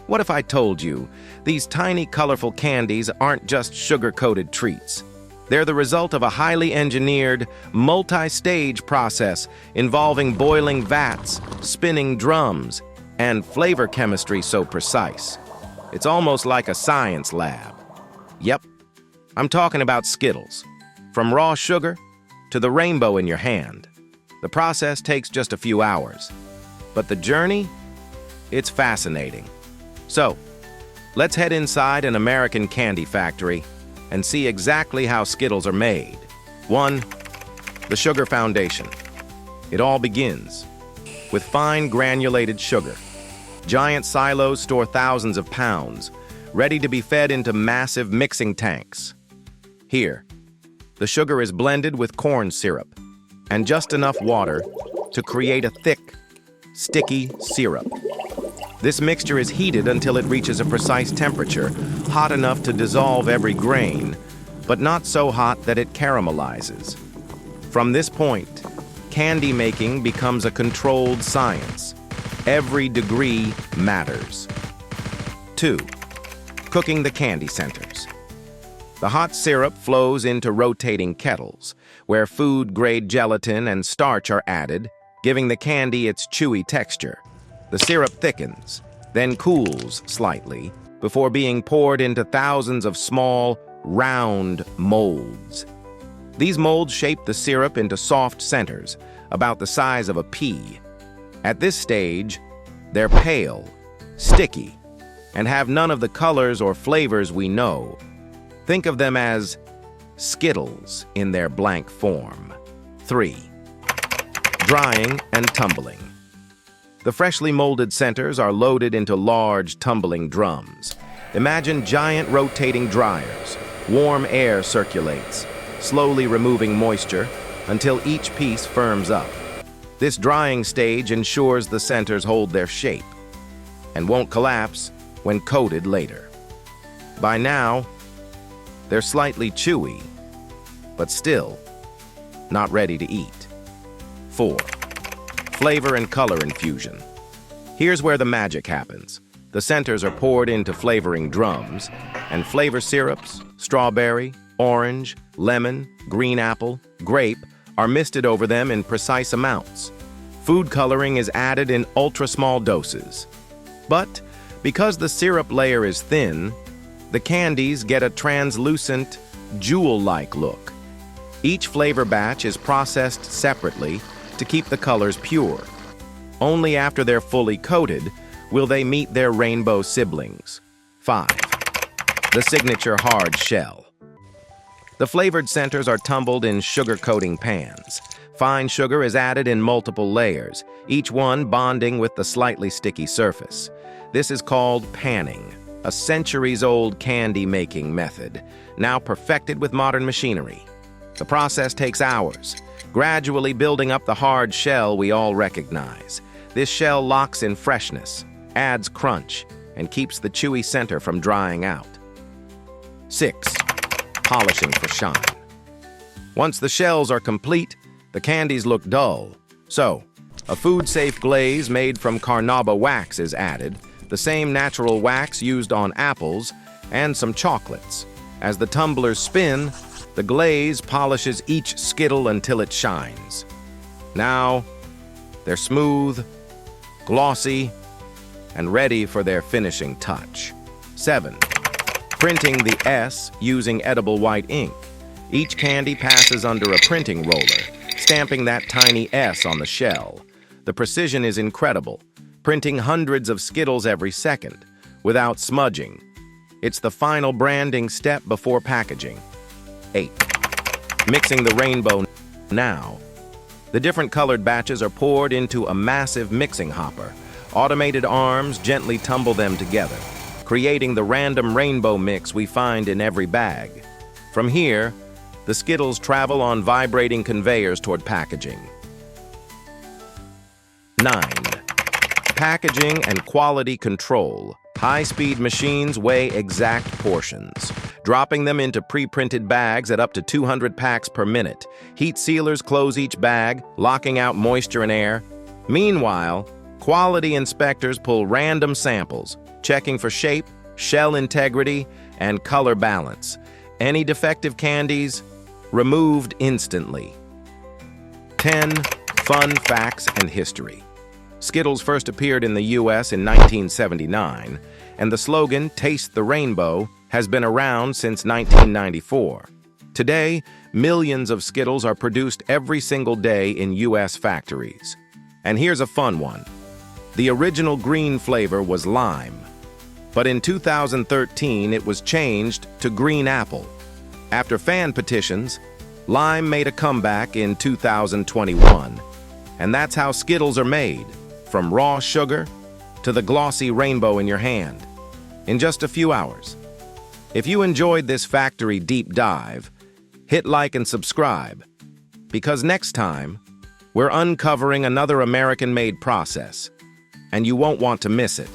What if I told you these tiny, colorful candies aren't just sugar-coated treats? They're the result of a highly engineered, multi-stage process involving boiling vats, spinning drums, and flavor chemistry so precise. It's almost like a science lab. Yep, I'm talking about Skittles. From raw sugar to the rainbow in your hand. The process takes just a few hours. But the journey? It's fascinating. So, let's head inside an American candy factory and see exactly how Skittles are made. 1. The sugar foundation. It all begins with fine granulated sugar. Giant silos store thousands of pounds, ready to be fed into massive mixing tanks. Here, the sugar is blended with corn syrup and just enough water to create a thick, sticky syrup. This mixture is heated until it reaches a precise temperature, hot enough to dissolve every grain, but not so hot that it caramelizes. From this point, candy making becomes a controlled science. Every degree matters. 2. Cooking the candy centers. The hot syrup flows into rotating kettles, where food-grade gelatin and starch are added, giving the candy its chewy texture. The syrup thickens, then cools slightly, before being poured into thousands of small, round molds. These molds shape the syrup into soft centers, about the size of a pea. At this stage, they're pale, sticky, and have none of the colors or flavors we know. Think of them as Skittles in their blank form. 3. Drying and tumbling. The freshly molded centers are loaded into large, tumbling drums. Imagine giant rotating dryers. Warm air circulates, slowly removing moisture until each piece firms up. This drying stage ensures the centers hold their shape and won't collapse when coated later. By now, they're slightly chewy, but still not ready to eat. 4. Flavor and color infusion. Here's where the magic happens. The centers are poured into flavoring drums, and flavor syrups, strawberry, orange, lemon, green apple, grape, are misted over them in precise amounts. Food coloring is added in ultra-small doses. But because the syrup layer is thin, the candies get a translucent, jewel-like look. Each flavor batch is processed separately to keep the colors pure. Only after they're fully coated will they meet their rainbow siblings. 5. The signature hard shell. The flavored centers are tumbled in sugar-coating pans. Fine sugar is added in multiple layers, each one bonding with the slightly sticky surface. This is called panning, a centuries-old candy-making method, now perfected with modern machinery. The process takes hours, gradually building up the hard shell we all recognize. This shell locks in freshness, adds crunch, and keeps the chewy center from drying out. 6. Polishing for shine. Once the shells are complete, the candies look dull. So, a food-safe glaze made from carnauba wax is added, the same natural wax used on apples, and some chocolates. As the tumblers spin, the glaze polishes each Skittle until it shines. Now, they're smooth, glossy, and ready for their finishing touch. 7. Printing the S using edible white ink. Each candy passes under a printing roller, stamping that tiny S on the shell. The precision is incredible, printing hundreds of Skittles every second, without smudging. It's the final branding step before packaging. 8. Mixing the rainbow. Now, the different colored batches are poured into a massive mixing hopper. Automated arms gently tumble them together, creating the random rainbow mix we find in every bag. From here, the Skittles travel on vibrating conveyors toward packaging. 9. Packaging and quality control. High-speed machines weigh exact portions, dropping them into pre-printed bags at up to 200 packs per minute. Heat sealers close each bag, locking out moisture and air. Meanwhile, Quality inspectors pull random samples, checking for shape, shell integrity, and color balance. Any defective candies, removed instantly. 10 fun facts and history. Skittles first appeared in the U.S. in 1979, and the slogan, "Taste the Rainbow," has been around since 1994. Today, millions of Skittles are produced every single day in U.S. factories. And here's a fun one. The original green flavor was lime, but in 2013 it was changed to green apple. After fan petitions, lime made a comeback in 2021, and that's how Skittles are made, from raw sugar to the glossy rainbow in your hand, in just a few hours. If you enjoyed this factory deep dive, hit like and subscribe, because next time, we're uncovering another American-made process, and you won't want to miss it.